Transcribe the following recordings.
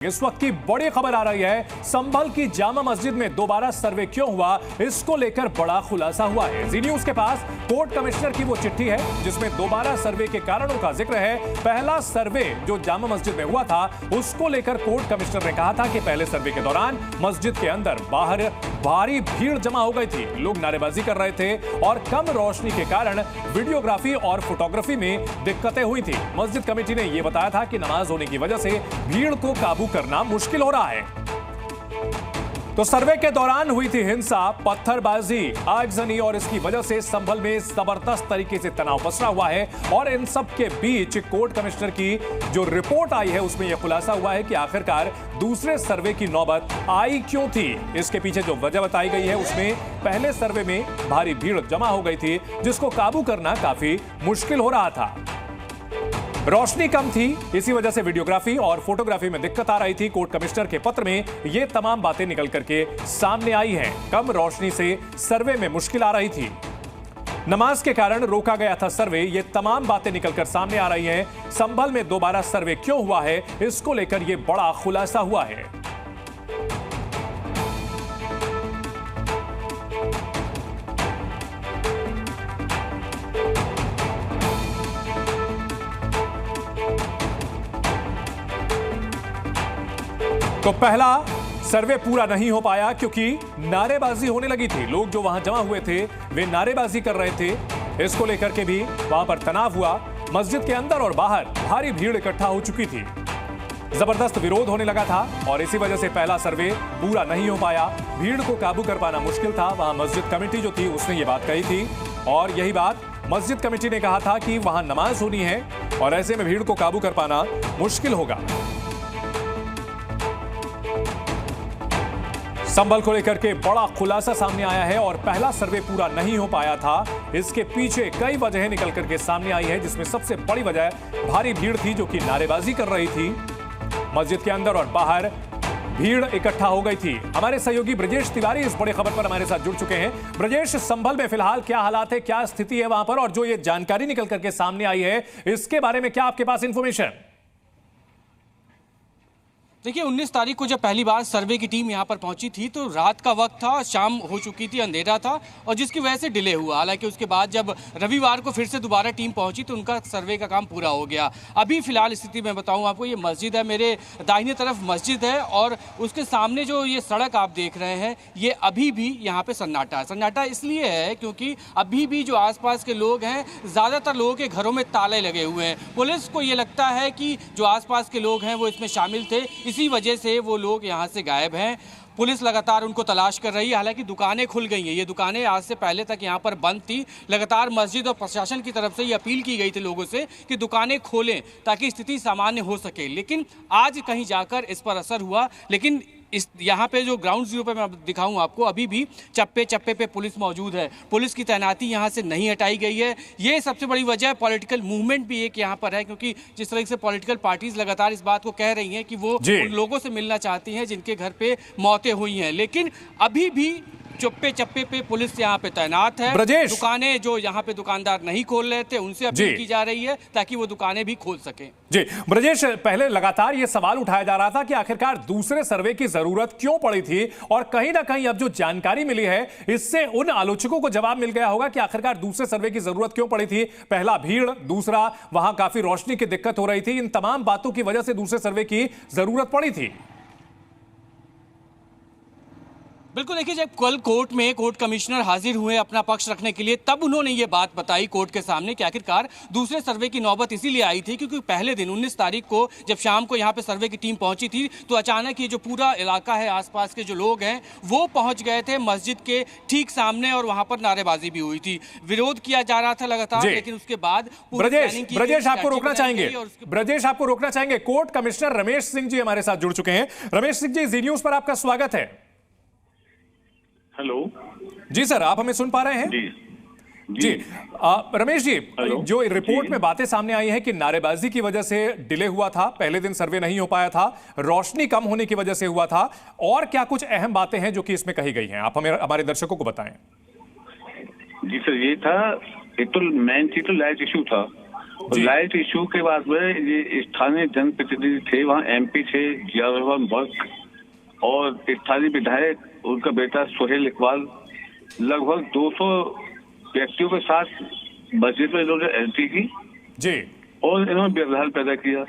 इस वक्त की बड़ी खबर आ रही है, संभल की जामा मस्जिद में दोबारा सर्वे क्यों हुआ, इसको लेकर बड़ा खुलासा हुआ है। जी न्यूज के पास कोर्ट कमिश्नर की वो चिट्ठी है जिसमें दोबारा सर्वे के कारणों का जिक्र है। पहला सर्वे जो जामा मस्जिद में हुआ था उसको लेकर कोर्ट कमिश्नर ने कहा था कि पहले सर्वे के दौरान मस्जिद के अंदर बाहर भारी भीड़ जमा हो गई थी, लोग नारेबाजी कर रहे थे और कम रोशनी के कारण वीडियोग्राफी और फोटोग्राफी में दिक्कतें हुई थी। मस्जिद कमेटी ने यह बताया था कि नमाज होने की वजह से भीड़ को काबू करना मुश्किल हो रहा है। तो सर्वे के दौरान हुई थी हिंसा, पत्थरबाजी, आगजनी और इसकी वजह से संभल में जबरदस्त तरीके से तनाव पसरा हुआ है। और इन सब के बीच कोर्ट कमिश्नर की जो रिपोर्ट आई है उसमें यह खुलासा हुआ है कि आखिरकार दूसरे सर्वे की नौबत आई क्यों थी। इसके पीछे जो वजह बताई गई है उसमें पहले सर्वे में भारी भीड़ जमा हो गई थी जिसको काबू करना काफी मुश्किल हो रहा था। रोशनी कम थी, इसी वजह से वीडियोग्राफी और फोटोग्राफी में दिक्कत आ रही थी। कोर्ट कमिश्नर के पत्र में ये तमाम बातें निकल करके सामने आई हैं। कम रोशनी से सर्वे में मुश्किल आ रही थी, नमाज के कारण रोका गया था सर्वे, ये तमाम बातें निकलकर सामने आ रही हैं। संभल में दोबारा सर्वे क्यों हुआ है, इसको लेकर यह बड़ा खुलासा हुआ है। तो पहला सर्वे पूरा नहीं हो पाया क्योंकि नारेबाजी होने लगी थी। लोग जो वहां जमा हुए थे वे नारेबाजी कर रहे थे, इसको लेकर के भी वहां पर तनाव हुआ। मस्जिद के अंदर और बाहर भारी भीड़ इकट्ठा हो चुकी थी, जबरदस्त विरोध होने लगा था और इसी वजह से पहला सर्वे पूरा नहीं हो पाया। भीड़ को काबू कर पाना मुश्किल था। वहां मस्जिद कमेटी जो थी उसने ये बात कही थी और यही बात मस्जिद कमेटी ने कहा था कि वहां नमाज होनी है और ऐसे में भीड़ को काबू कर पाना मुश्किल होगा। संभल को लेकर के बड़ा खुलासा सामने आया है और पहला सर्वे पूरा नहीं हो पाया था। इसके पीछे कई वजहें निकल करके सामने आई है जिसमें सबसे बड़ी वजह भारी भीड़ थी जो कि नारेबाजी कर रही थी। मस्जिद के अंदर और बाहर भीड़ इकट्ठा हो गई थी। हमारे सहयोगी ब्रजेश तिवारी इस बड़ी खबर पर हमारे साथ जुड़ चुके हैं। ब्रजेश, संभल में फिलहाल क्या हालात है, क्या स्थिति है वहां पर और जो ये जानकारी निकल करके सामने आई है इसके बारे में क्या आपके पास इंफॉर्मेशन? देखिए 19 तारीख को जब पहली बार सर्वे की टीम यहाँ पर पहुंची थी तो रात का वक्त था, शाम हो चुकी थी, अंधेरा था और जिसकी वजह से डिले हुआ। हालांकि उसके बाद जब रविवार को फिर से दोबारा टीम पहुंची तो उनका सर्वे का काम पूरा हो गया। अभी फिलहाल स्थिति मैं बताऊं आपको, ये मस्जिद है, मेरे दाहिने तरफ मस्जिद है और उसके सामने जो ये सड़क आप देख रहे हैं ये अभी भी यहाँ पर सन्नाटा है। सन्नाटा इसलिए है क्योंकि अभी भी जो आसपास के लोग हैं, ज़्यादातर लोगों के घरों में ताले लगे हुए हैं। पुलिस को ये लगता है कि जो आसपास के लोग हैं वो इसमें शामिल थे, इसी वजह से वो लोग यहाँ से गायब हैं। पुलिस लगातार उनको तलाश कर रही है। हालांकि दुकानें खुल गई हैं, ये दुकानें आज से पहले तक यहाँ पर बंद थी। लगातार मस्जिद और प्रशासन की तरफ से ये अपील की गई थी लोगों से कि दुकानें खोलें ताकि स्थिति सामान्य हो सके, लेकिन आज कहीं जाकर इस पर असर हुआ। लेकिन इस यहाँ पे जो ग्राउंड जीरो पे मैं दिखाऊं आपको, अभी भी चप्पे चप्पे पे पुलिस मौजूद है। पुलिस की तैनाती यहाँ से नहीं हटाई गई है। ये सबसे बड़ी वजह पॉलिटिकल मूवमेंट भी एक यहाँ पर है, क्योंकि जिस तरह से पॉलिटिकल पार्टीज लगातार इस बात को कह रही हैं कि वो उन लोगों से मिलना चाहती हैं जिनके घर पे मौतें हुई हैं, लेकिन अभी भी चप्पे चप्पे पे पुलिस यहाँ पे तैनात है। दुकानें जो यहाँ पे दुकानदार नहीं खोल रहे थे उनसे अपील की जा रही है ताकि वो दुकानें भी खोल सकें। जी ब्रजेश, पहले लगातार ये सवाल उठाया जा रहा था कि आखिरकार दूसरे सर्वे की जरूरत क्यों पड़ी थी और कहीं ना कहीं अब जो जानकारी मिली है इससे उन आलोचकों को जवाब मिल गया होगा कि आखिरकार दूसरे सर्वे की जरूरत क्यों पड़ी थी। पहला भीड़, दूसरा वहां काफी रोशनी की दिक्कत हो रही थी, इन तमाम बातों की वजह से दूसरे सर्वे की जरूरत पड़ी थी। बिल्कुल, देखिए जब कल कोर्ट में कोर्ट कमिश्नर हाजिर हुए अपना पक्ष रखने के लिए, तब उन्होंने ये बात बताई कोर्ट के सामने कि आखिरकार दूसरे सर्वे की नौबत इसीलिए आई थी क्योंकि पहले दिन 19 तारीख को जब शाम को यहाँ पे सर्वे की टीम पहुंची थी तो अचानक ये जो पूरा इलाका है, आसपास के जो लोग हैं वो पहुंच गए थे मस्जिद के ठीक सामने और वहां पर नारेबाजी भी हुई थी, विरोध किया जा रहा था लगातार। लेकिन उसके बाद ब्रजेश आपको रोकना चाहेंगे, कोर्ट कमिश्नर रमेश सिंह जी हमारे साथ जुड़ चुके हैं। रमेश सिंह जी, जी न्यूज पर आपका स्वागत है। हेलो जी सर, आप हमें सुन पा रहे हैं? जी रमेश जी, जो रिपोर्ट में बातें सामने आई हैं कि नारेबाजी की वजह से डिले हुआ था, पहले दिन सर्वे नहीं हो पाया था, रोशनी कम होने की वजह से हुआ था, और क्या कुछ अहम बातें हैं जो कि इसमें कही गई हैं, आप हमें हमारे दर्शकों को बताएं। जी सर, ये था एक तो मेन चीज तो लाइट इशू था जी। लाइट इशू के बाद में ये स्थानीय जनप्रतिनिधि थे, वहाँ एमपी थे जियाउर बर्क और स्थानीय विधायक उनका बेटा सोहेल इकबाल, लगभग 200 व्यक्तियों के साथ मस्जिद में इन्होंने एंट्री की जी और इन्होंने व्यवधान पैदा किया।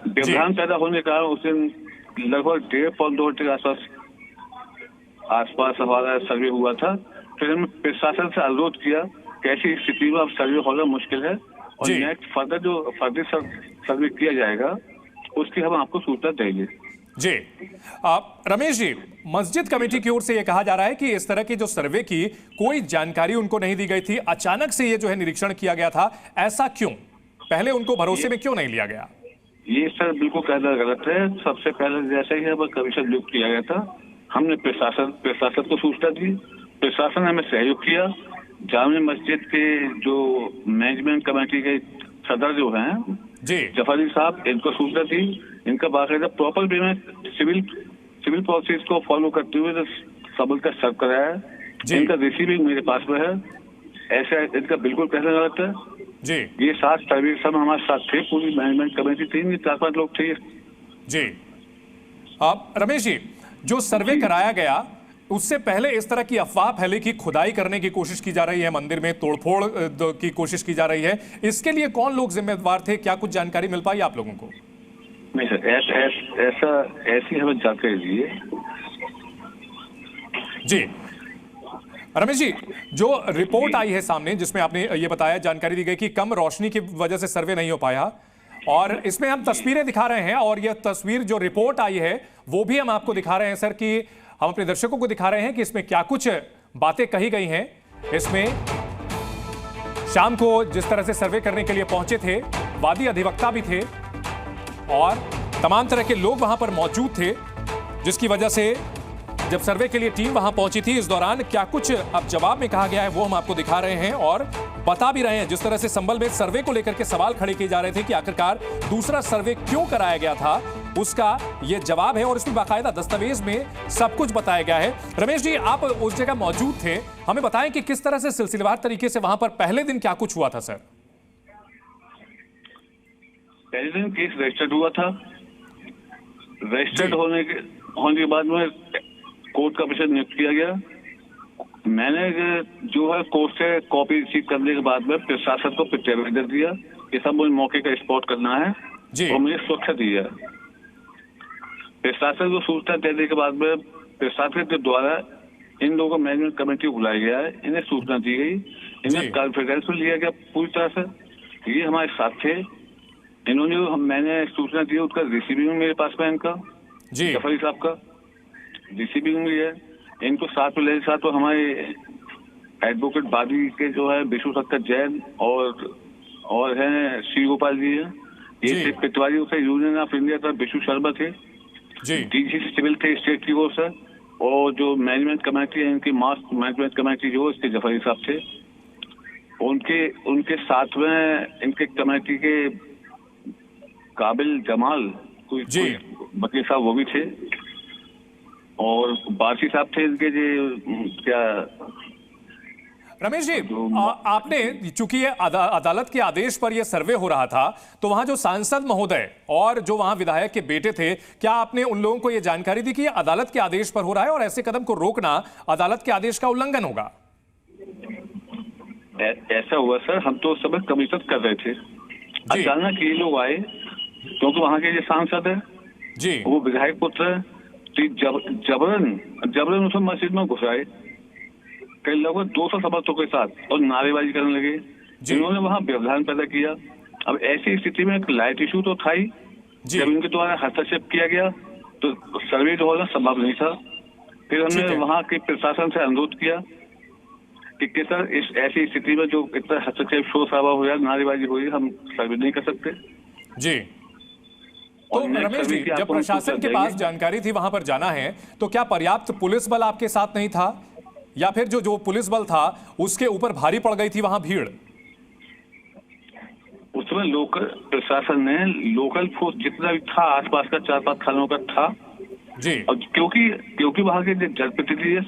व्यवधान पैदा होने के कारण उस दिन लगभग 1.5-2 घंटे के आसपास हमारा सर्वे हुआ था। फिर हमने प्रशासन से अनुरोध किया कि ऐसी स्थिति में अब सर्वे होना मुश्किल है और जी। नेक्स्ट फर्दर जो सर्वे किया जाएगा उसकी हम आपको सूचना देंगे। जी रमेश जी, मस्जिद कमेटी की ओर से यह कहा जा रहा है कि इस तरह की जो सर्वे की कोई जानकारी उनको नहीं दी गई थी, अचानक से ये जो है निरीक्षण किया गया था, ऐसा क्यों? पहले उनको भरोसे में क्यों नहीं लिया गया? ये सर बिल्कुल कहना गलत है। सबसे पहले जैसे ही हमें कमीशन नियुक्त किया गया था, हमने प्रशासन को सूचना दी, प्रशासन ने हमें सहयोग किया। जामे मस्जिद के जो मैनेजमेंट कमेटी के सदर जो हैं जी जफर साहब, इनको सूचना दी। इनका बाकायदा प्रॉपर वे में सिविल प्रोसेस को फॉलो करते हुए सबल का सर्व कराया है। इनका रिसीविंग मेरे पास में है। ऐसा इनका बिल्कुल कहना गलत है जी। ये 7 सर्वे सब हमारे साथ थे, पूरी मैनेजमेंट कमेटी थी, 4-5 लोग थे जी। रमेश जी, जो सर्वे कराया गया उससे पहले इस तरह की अफवाह फैली कि खुदाई करने की कोशिश की जा रही है, मंदिर में तोड़फोड़ की कोशिश की जा रही है, इसके लिए कौन लोग जिम्मेदार थे? क्या कुछ जानकारी मिल पाई आप लोगों को? नहीं सर, ऐसी हमें जानकारी दी है। जी रमेश जी, जो रिपोर्ट आई है सामने जिसमें आपने ये बताया, जानकारी दी गई कि कम रोशनी की वजह से सर्वे नहीं हो पाया, और इसमें हम तस्वीरें दिखा रहे हैं और यह तस्वीर जो रिपोर्ट आई है वो भी हम आपको दिखा रहे हैं सर, कि हम अपने दर्शकों को दिखा रहे हैं कि इसमें क्या कुछ बातें कही गई हैं। इसमें शाम को जिस तरह से सर्वे करने के लिए पहुंचे थे, वादी अधिवक्ता भी थे और तमाम तरह के लोग वहां पर मौजूद थे, जिसकी वजह से जब सर्वे के लिए टीम वहां पहुंची थी, इस दौरान क्या कुछ अब जवाब में कहा गया है वो हम आपको दिखा रहे हैं और बता भी रहे हैं। जिस तरह से संभल में सर्वे को लेकर के सवाल खड़े किए जा रहे थे कि आखिरकार दूसरा सर्वे क्यों कराया गया था, उसका ये जवाब है और इसमें बाकायदा दस्तावेज में सब कुछ बताया गया है। रमेश जी, आप उस जगह मौजूद थे, हमें बताएं कि किस तरह से सिलसिलेवार तरीके से वहां पर पहले दिन क्या कुछ हुआ था सर? पहले दिन केस रजिस्टर्ड हुआ था। रजिस्टर्ड होने के बाद में कोर्ट का विषय नियुक्त किया गया। मैंने जो है कोर्ट से कॉपी रिसीव करने के बाद में प्रशासन को प्रत्यावर्तन दे दिया कि सब मुझे मौके का स्पॉट करना है और मुझे सुरक्षा दी है। प्रशासन को सूचना देने के बाद में प्रशासन के द्वारा इन लोगों को मैनेजमेंट कमेटी बुलाया गया है, इन्हें सूचना दी गई, इन्हें कॉन्फिडेंस में लिया गया पूरी तरह से। ये हमारे साथ थे, इन्होंने मैंने सूचना दी, उसका रिसीविंग मेरे पास में इनका जफरी साहब का रिसीविंग भी है। इनको साथ में ले साथ तो हमारे एडवोकेट बादी के जो है विष्णु शंकर जैन और हैं श्री गोपाल जी है, ये पिटवारी से यूनियन ऑफ इंडिया का विष्णु शर्मा थे, डीसी सिविल थे स्टेट की ओर से, और जो मैनेजमेंट कमेटी है इनकी मास्ट मैनेजमेंट कमेटी जो इसके जफरी साहब थे, उनके साथ में इनके कमेटी के काबिल जमाल बकीर साहब वो भी थे, और बासी साहब थे इनके जो क्या। रमेश जी, आपने चूंकि ये अदालत के आदेश पर यह सर्वे हो रहा था, तो वहां जो सांसद महोदय और जो वहां विधायक के बेटे थे, क्या आपने उन लोगों को यह जानकारी दी कि यह अदालत के आदेश पर हो रहा है और ऐसे कदम को रोकना अदालत के आदेश का उल्लंघन होगा? ऐसा हुआ सर, हम तो सब कमीशन कर रहे थे, अचानक ये लोग आए, क्योंकि वहां के ये सांसद है जी, वो विधायक पुत्र है, जबरन उसमें मस्जिद में घुसाए कई लगभग 200 समर्थकों के साथ और नारेबाजी करने लगे। जिन्होंने वहां व्यवधान पैदा किया। अब ऐसी स्थिति में एक लाइट इशू तो था ही, जब इनके द्वारा हस्तक्षेप किया गया तो सर्वे जो होना संभव नहीं था। फिर हमने वहां के प्रशासन से अनुरोध किया कि किस तरह इस ऐसी स्थिति में जो इतना हस्तक्षेप शोर शराबा हो जाए, नारेबाजी हो, हम सर्वे नहीं कर सकते जी। तो रमेश जी, जब प्रशासन के पास जानकारी थी वहां पर जाना है, तो क्या पर्याप्त पुलिस बल आपके साथ नहीं था, या फिर जो पुलिस बल था उसके ऊपर भारी पड़ गई थी वहां भीड़? उसमें लोकल प्रशासन ने लोकल फोर्स जितना भी था आसपास का 4-5 थानों का था जी, और क्योंकि वहां के जनप्रतिनिधि है,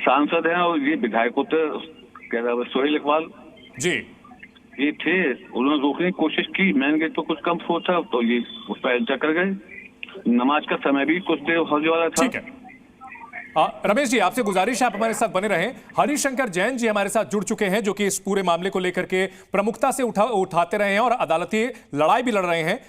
सांसद है और ये विधायक होते सोहेल इकबाल, जी ये थे, उन्होंने रोकने की कोशिश की, मैन गेट पर कुछ कम फोर्स था तो ये उस पर एंटर कर गए। नमाज का समय भी कुछ देर होने वाला था। ठीक है। रमेश जी, आपसे गुजारिश है आप हमारे साथ बने रहें। हरिशंकर जैन जी हमारे साथ जुड़ चुके हैं, जो कि इस पूरे मामले को लेकर के प्रमुखता से उठाते रहे हैं और अदालती लड़ाई भी लड़ रहे हैं।